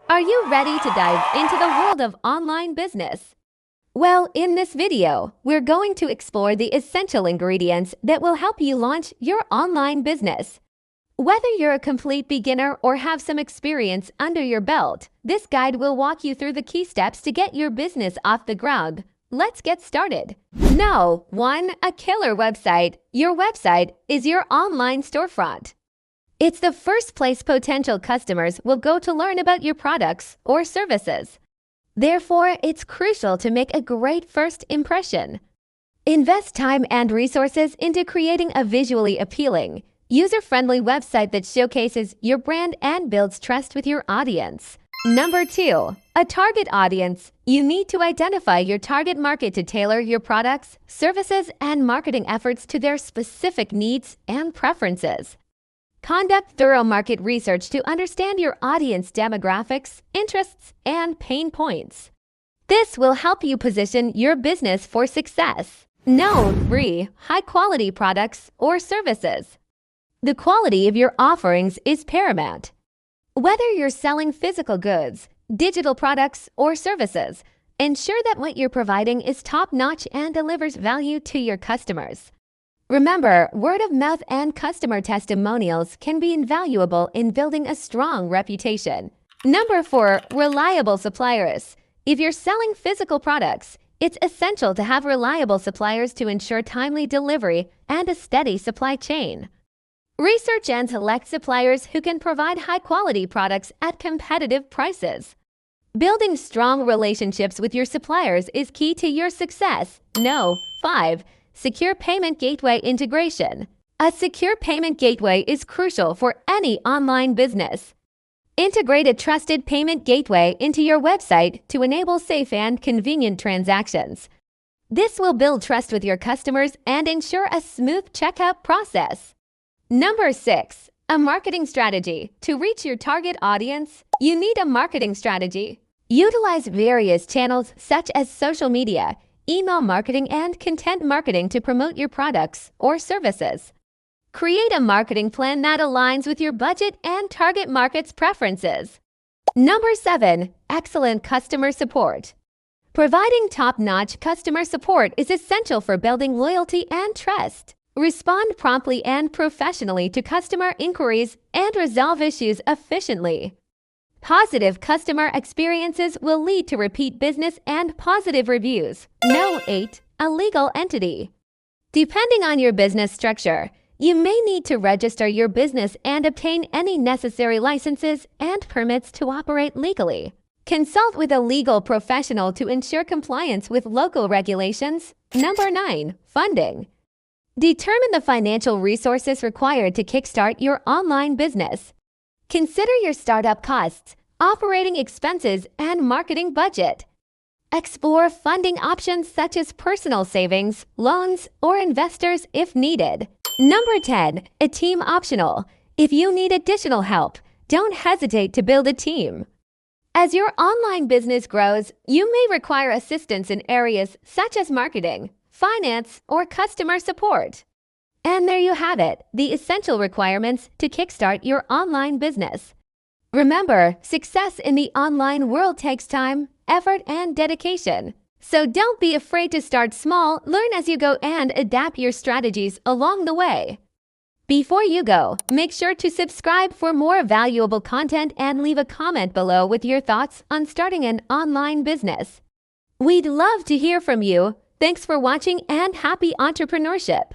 Are you ready to dive into the world of online business? Well, in this video, we're going to explore the essential ingredients that will help you launch your online business. Whether you're a complete beginner or have some experience under your belt, this guide will walk you through the key steps to get your business off the ground. Let's get started. No. 1. A killer website. Your website is your online storefront. It's the first place potential customers will go to learn about your products or services. Therefore, it's crucial to make a great first impression. Invest time and resources into creating a visually appealing, user-friendly website that showcases your brand and builds trust with your audience. Number 2. A target audience. You need to identify your target market to tailor your products, services, and marketing efforts to their specific needs and preferences. Conduct thorough market research to understand your audience demographics, interests, and pain points. This will help you position your business for success. No. 3. High-quality products or services. The quality of your offerings is paramount. Whether you're selling physical goods, digital products, or services, ensure that what you're providing is top-notch and delivers value to your customers. Remember, word of mouth and customer testimonials can be invaluable in building a strong reputation. Number 4. Reliable suppliers. If you're selling physical products, it's essential to have reliable suppliers to ensure timely delivery and a steady supply chain. Research and select suppliers who can provide high-quality products at competitive prices. Building strong relationships with your suppliers is key to your success. No. 5. Secure payment gateway integration. A secure payment gateway is crucial for any online business. Integrate a trusted payment gateway into your website to enable safe and convenient transactions. This will build trust with your customers and ensure a smooth checkout process. Number 6. A marketing strategy. To reach your target audience, you need a marketing strategy. Utilize various channels such as social media, email marketing, and content marketing to promote your products or services. Create a marketing plan that aligns with your budget and target market's preferences. Number 7. Excellent customer support. Providing top-notch customer support is essential for building loyalty and trust. Respond promptly and professionally to customer inquiries and resolve issues efficiently. Positive customer experiences will lead to repeat business and positive reviews. No. 8. A legal entity. Depending on your business structure, you may need to register your business and obtain any necessary licenses and permits to operate legally. Consult with a legal professional to ensure compliance with local regulations. Number 9. Funding. Determine the financial resources required to kickstart your online business. Consider your startup costs, operating expenses, and marketing budget. Explore funding options such as personal savings, loans, or investors if needed. Number 10. A team optional. If you need additional help, don't hesitate to build a team. As your online business grows, you may require assistance in areas such as marketing, finance, or customer support. And there you have it, the essential requirements to kickstart your online business. Remember, success in the online world takes time, effort, and dedication. So don't be afraid to start small, learn as you go, and adapt your strategies along the way. Before you go, make sure to subscribe for more valuable content and leave a comment below with your thoughts on starting an online business. We'd love to hear from you. Thanks for watching and happy entrepreneurship!